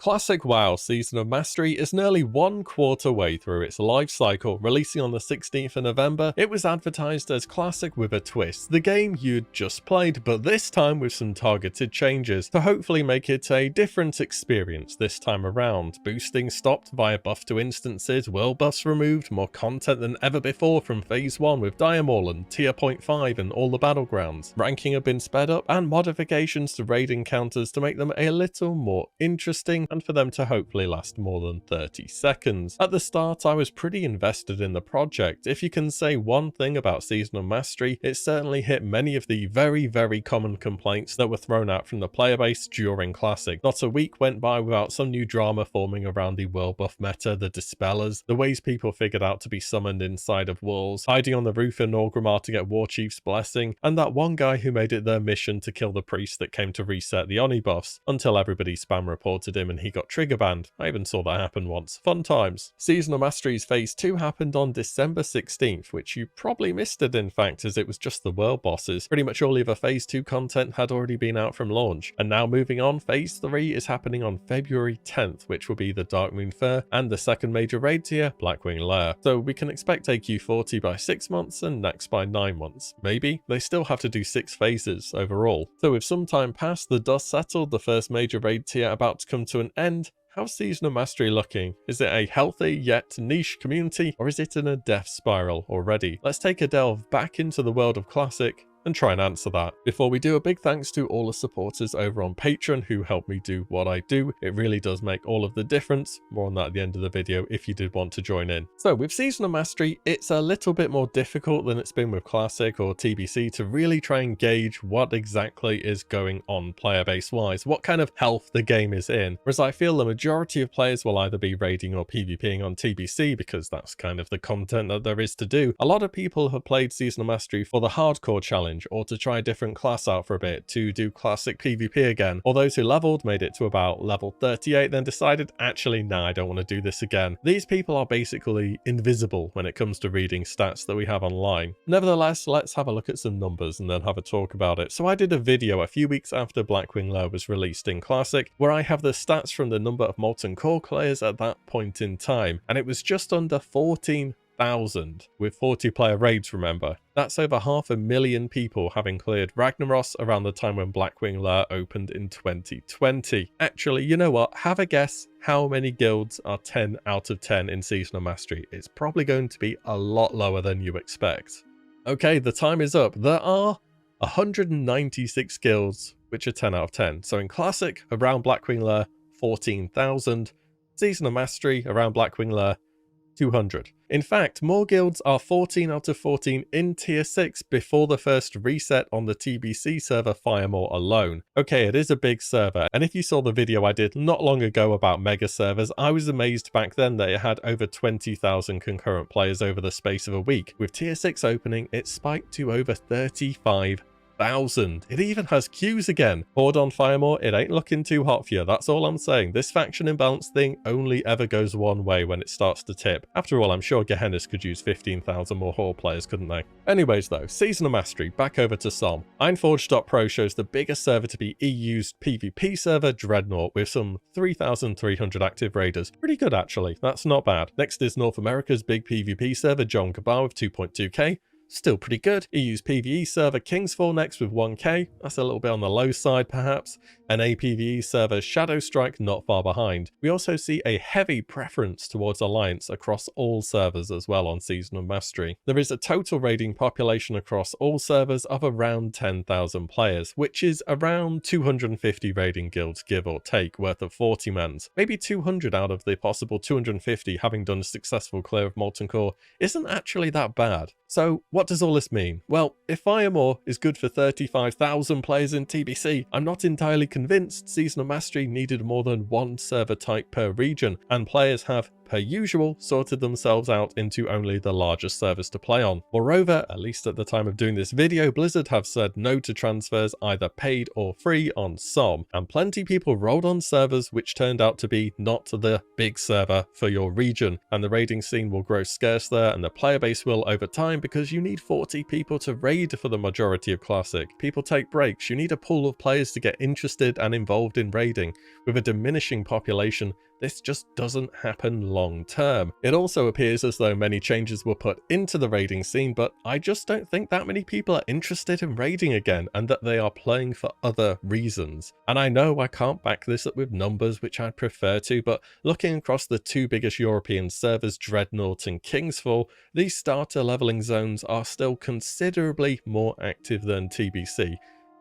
Classic WoW Season of Mastery is nearly 1/4 way through its life cycle. Releasing on the 16th of November, it was advertised as Classic with a twist, the game you'd just played, but this time with some targeted changes to hopefully make it a different experience this time around. Boosting stopped via buff to instances, world buffs removed, more content than ever before from Phase 1 with Diamol and Tier 0.5 and all the battlegrounds. Ranking have been sped up and modifications to raid encounters to make them a little more interesting and for them to hopefully last more than 30 seconds. At the start, I was pretty invested in the project. If you can say one thing about Season of Mastery, it certainly hit many of the very common complaints that were thrown out from the player base during Classic. Not a week went by without some new drama forming around the world buff meta, the Dispellers, the ways people figured out to be summoned inside of walls, hiding on the roof in Orgrimmar to get Warchief's blessing, and that one guy who made it their mission to kill the priest that came to reset the Oni buffs, until everybody spam reported him and he got trigger banned. I even saw that happen once. Fun times. Season of Mastery's Phase 2 happened on December 16th, which you probably missed it in fact, as it was just the world bosses. Pretty much all of the Phase 2 content had already been out from launch. And now moving on, Phase 3 is happening on February 10th, which will be the Darkmoon Faire and the second major raid tier, Blackwing Lair. So we can expect AQ40 by 6 months and next by 9 months. Maybe. They still have to do 6 phases overall. So with some time past, the dust settled, the first major raid tier about to come to an end, how's Season of Mastery looking? Is it a healthy yet niche community, or is it in a death spiral already? Let's take a delve back into the world of Classic and try and answer that. Before we do, a big thanks to all the supporters over on Patreon who help me do what I do. It really does make all of the difference. More on that at the end of the video if you did want to join in. So with Season of Mastery, it's a little bit more difficult than it's been with Classic or TBC to really try and gauge what exactly is going on player base wise, what kind of health the game is in. Whereas I feel the majority of players will either be raiding or PvPing on TBC because that's kind of the content that there is to do. A lot of people have played Season of Mastery for the hardcore challenge, or to try a different class out for a bit, to do classic PvP again, or those who leveled, made it to about level 38, then decided, actually, nah, I don't want to do this again. These people are basically invisible when it comes to reading stats that we have online. Nevertheless, let's have a look at some numbers and then have a talk about it. So I did a video a few weeks after Blackwing Lair was released in Classic, where I have the stats from the number of Molten Core players at that point in time, and it was just under 14,000 with 40-player raids, remember. That's over 500,000 people having cleared Ragnaros around the time when Blackwing Lair opened in 2020. Actually, you know what? Have a guess how many guilds are 10 out of 10 in Season of Mastery. It's probably going to be a lot lower than you expect. Okay, the time is up. There are 196 guilds, which are 10 out of 10. So in Classic, around Blackwing Lair, 14,000. Season of Mastery, around Blackwing Lair, 200. In fact, more guilds are 14 out of 14 in Tier 6 before the first reset on the TBC server Firemore alone. Okay, it is a big server, and if you saw the video I did not long ago about mega servers, I was amazed back then that it had over 20,000 concurrent players over the space of a week. With Tier 6 opening, it spiked to over 35,000. It even has queues again. Horde on Firemore, it ain't looking too hot for you, that's all I'm saying. This faction imbalance thing only ever goes one way when it starts to tip. After all, I'm sure Gehennas could use 15,000 more Horde players, couldn't they? Anyways though, Season of Mastery, back over to Somme. Ironforge.pro shows the biggest server to be EU's PvP server, Dreadnought, with some 3,300 active raiders. Pretty good actually, that's not bad. Next is North America's big PvP server, John Kabar with 2.2k. Still pretty good. EU's PvE server Kingsfall next with 1k. That's a little bit on the low side perhaps. And a PvE server Shadow Strike not far behind. We also see a heavy preference towards Alliance across all servers as well on Season of Mastery. There is a total raiding population across all servers of around 10,000 players, which is around 250 raiding guilds give or take, worth of 40 mans. Maybe 200 out of the possible 250 having done a successful clear of Molten Core isn't actually that bad. So what does all this mean? Well, if Firemore is good for 35,000 players in TBC, I'm not entirely convinced Season of Mastery needed more than one server type per region, and players have per usual, sorted themselves out into only the largest servers to play on. Moreover, at least at the time of doing this video, Blizzard have said no to transfers either paid or free on SOM, and plenty people rolled on servers which turned out to be not the big server for your region, and the raiding scene will grow scarce there, and the player base will over time, because you need 40 people to raid for the majority of Classic. People take breaks, you need a pool of players to get interested and involved in raiding. With a diminishing population, this just doesn't happen long term. It also appears as though many changes were put into the raiding scene, but I just don't think that many people are interested in raiding again, and that they are playing for other reasons. And I know I can't back this up with numbers, which I'd prefer to, but looking across the two biggest European servers, Dreadnought and Kingsfall, these starter leveling zones are still considerably more active than TBC.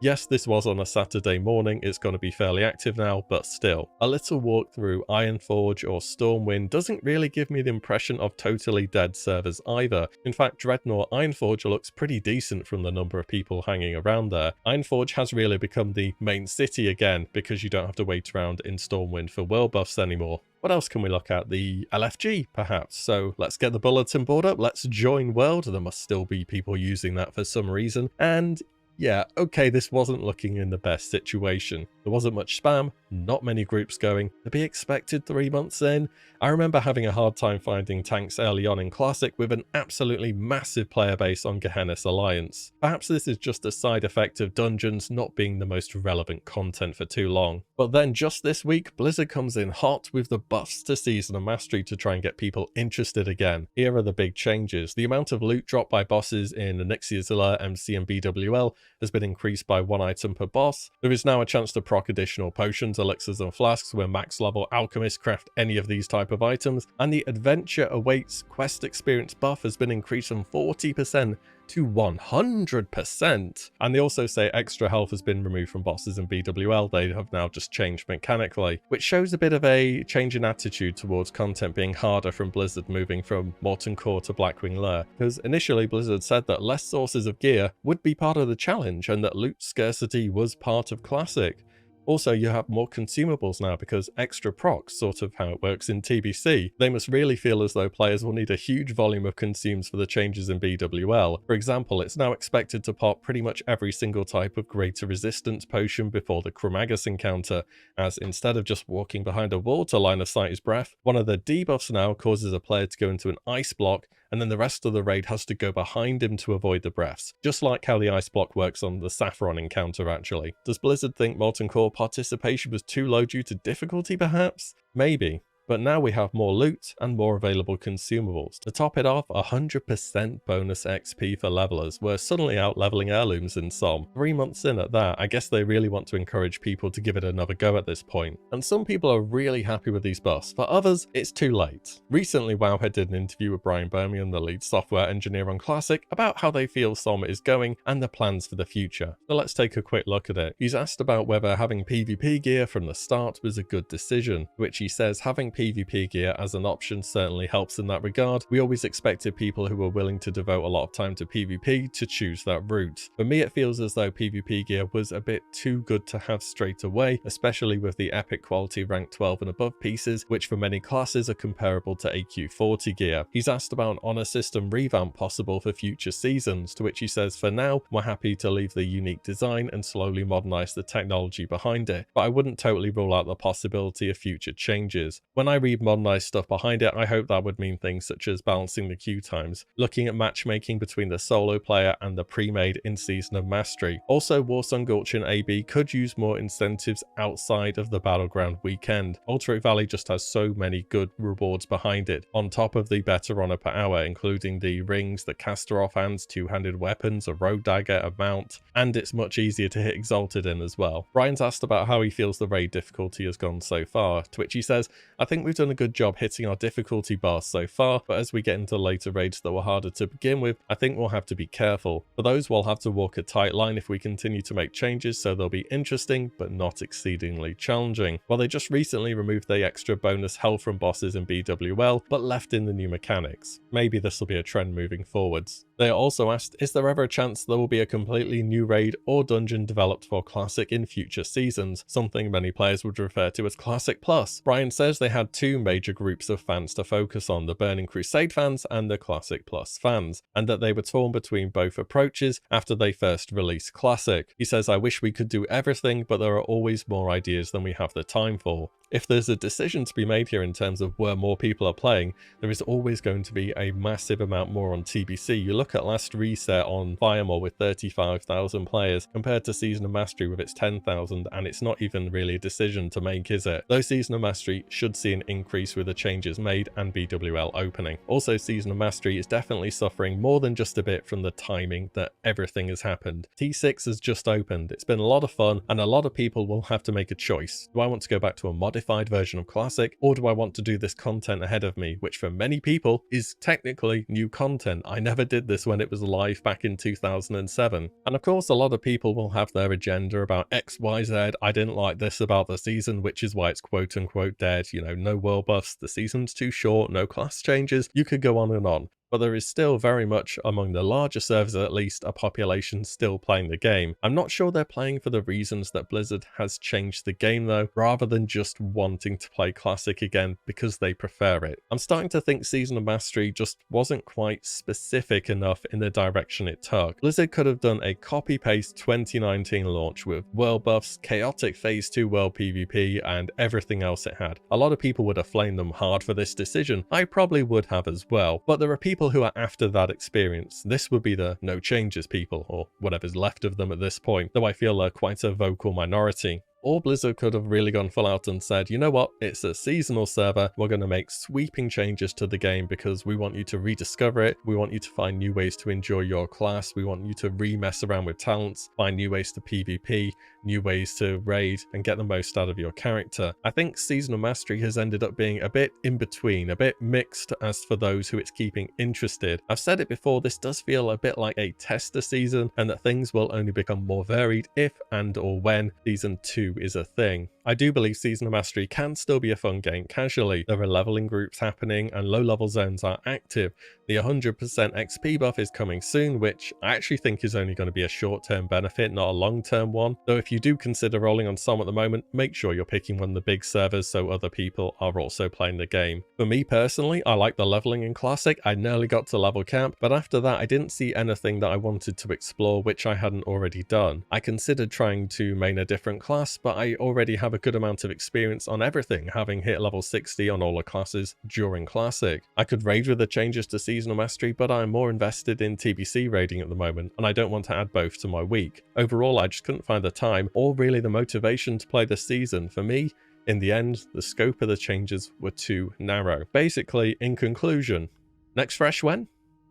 Yes, this was on a Saturday morning, it's going to be fairly active now, but still. A little walk through Ironforge or Stormwind doesn't really give me the impression of totally dead servers either. In fact, Dreadnought Ironforge looks pretty decent from the number of people hanging around there. Ironforge has really become the main city again, because you don't have to wait around in Stormwind for world buffs anymore. What else can we look at? The LFG, perhaps. So let's get the bulletin board up, let's join world. There must still be people using that for some reason. And yeah, okay, this wasn't looking in the best situation. There wasn't much spam, not many groups going. To be expected 3 months in. I remember having a hard time finding tanks early on in Classic with an absolutely massive player base on Gehenna's Alliance. Perhaps this is just a side effect of dungeons not being the most relevant content for too long. But then just this week, Blizzard comes in hot with the buffs to Season of Mastery to try and get people interested again. Here are the big changes. The amount of loot dropped by bosses in Onyxia, MC and BWL has been increased by 1 item per boss. There is now a chance to proc additional potions, elixirs and flasks where max level alchemists craft any of these type of items, and the Adventure Awaits quest experience buff has been increased from 40% to 100%. And they also say extra health has been removed from bosses in BWL. They have now just changed mechanically, which shows a bit of a change in attitude towards content being harder from Blizzard moving from Molten Core to Blackwing Lair, because initially Blizzard said that less sources of gear would be part of the challenge and that loot scarcity was part of Classic. Also, you have more consumables now because extra procs, sort of how it works in TBC. They must really feel as though players will need a huge volume of consumes for the changes in BWL. For example, it's now expected to pop pretty much every single type of greater resistance potion before the Chromagus encounter, as instead of just walking behind a wall to line of sight his breath, one of the debuffs now causes a player to go into an ice block, and then the rest of the raid has to go behind him to avoid the breaths, just like how the ice block works on the Saffron encounter actually. Does Blizzard think Molten Core participation was too low due to difficulty perhaps? Maybe. But now we have more loot and more available consumables. To top it off, 100% bonus XP for levelers. We're suddenly out leveling heirlooms in SOM. 3 months in at that, I guess they really want to encourage people to give it another go at this point. And some people are really happy with these buffs. For others, it's too late. Recently, Wowhead did an interview with Brian Birmingham, the lead software engineer on Classic, about how they feel SOM is going and the plans for the future. So let's take a quick look at it. He's asked about whether having PvP gear from the start was a good decision, which he says having PvP gear as an option certainly helps in that regard. We always expected people who were willing to devote a lot of time to PvP to choose that route. For me, it feels as though PvP gear was a bit too good to have straight away, especially with the epic quality rank 12 and above pieces, which for many classes are comparable to AQ40 gear. He's asked about an honor system revamp possible for future seasons, to which he says for now, we're happy to leave the unique design and slowly modernize the technology behind it, but I wouldn't totally rule out the possibility of future changes. When I read modernized stuff behind it, I hope that would mean things such as balancing the queue times, looking at matchmaking between the solo player and the pre-made in Season of Mastery. Also, Warsong Gulchin AB could use more incentives outside of the Battleground weekend. Alterac Valley just has so many good rewards behind it, on top of the better honor per hour, including the rings, the caster offhands, two-handed weapons, a rogue dagger, a mount, and it's much easier to hit Exalted in as well. Brian's asked about how he feels the raid difficulty has gone so far, to which he says, I think we've done a good job hitting our difficulty bars so far, but as we get into later raids that were harder to begin with, I think we'll have to be careful. For those, we'll have to walk a tight line if we continue to make changes, so they'll be interesting but not exceedingly challenging. Well, they just recently removed the extra bonus health from bosses in BWL, but left in the new mechanics. Maybe this will be a trend moving forwards. They are also asked, is there ever a chance there will be a completely new raid or dungeon developed for Classic in future seasons, something many players would refer to as Classic Plus? Brian says they had two major groups of fans to focus on, the Burning Crusade fans and the Classic Plus fans, and that they were torn between both approaches after they first released Classic. He says, I wish we could do everything, but there are always more ideas than we have the time for. If there's a decision to be made here in terms of where more people are playing, there is always going to be a massive amount more on TBC. You look at last reset on Firemore with 35,000 players compared to Season of Mastery with its 10,000, and it's not even really a decision to make, is it? Though Season of Mastery should see an increase with the changes made and BWL opening. Also, Season of Mastery is definitely suffering more than just a bit from the timing that everything has happened. T6 has just opened. It's been a lot of fun, and a lot of people will have to make a choice. Do I want to go back to a modified version of Classic, or do I want to do this content ahead of me, which for many people is technically new content? I never did this when it was live back in 2007. And of course, a lot of people will have their agenda about XYZ. I didn't like this about the season, which is why it's quote unquote dead. You know, no world buffs, the season's too short, no class changes. You could go on and on. But there is still very much, among the larger servers at least, a population still playing the game. I'm not sure they're playing for the reasons that Blizzard has changed the game though, rather than just wanting to play Classic again because they prefer it. I'm starting to think Season of Mastery just wasn't quite specific enough in the direction it took. Blizzard could have done a copy-paste 2019 launch with world buffs, chaotic phase 2 world PvP, and everything else it had. A lot of people would have flamed them hard for this decision. I probably would have as well, but there are people who are after that experience. This would be the no changes people, or whatever's left of them at this point, though I feel they're quite a vocal minority. Or Blizzard could have really gone full out and said, you know what, it's a seasonal server, we're going to make sweeping changes to the game because we want you to rediscover it, we want you to find new ways to enjoy your class, we want you to mess around with talents, find new ways to PvP, new ways to raid, and get the most out of your character. I think Season of Mastery has ended up being a bit in between, a bit mixed as for those who it's keeping interested. I've said it before, this does feel a bit like a tester season, and that things will only become more varied if and or when Season 2 is a thing. I do believe Season of Mastery can still be a fun game casually. There are leveling groups happening and low level zones are active. The 100% XP buff is coming soon, which I actually think is only going to be a short-term benefit, not a long-term one. Though if you do consider rolling on some at the moment, make sure you're picking one of the big servers so other people are also playing the game. For me personally, I like the leveling in Classic. I nearly got to level cap, but after that I didn't see anything that I wanted to explore which I hadn't already done. I considered trying to main a different class, but I already have a good amount of experience on everything, having hit level 60 on all the classes during Classic. I could raid with the changes to Season of Mastery, but I'm more invested in TBC raiding at the moment, and I don't want to add both to my week. Overall, I just couldn't find the time, or really the motivation to play this season. For me, in the end, the scope of the changes were too narrow. Basically, in conclusion, next fresh when?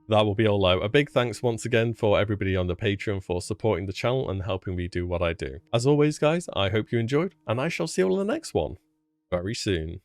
That will be all though. A big thanks once again for everybody on the Patreon for supporting the channel and helping me do what I do. As always guys, I hope you enjoyed, and I shall see you all in the next one very soon.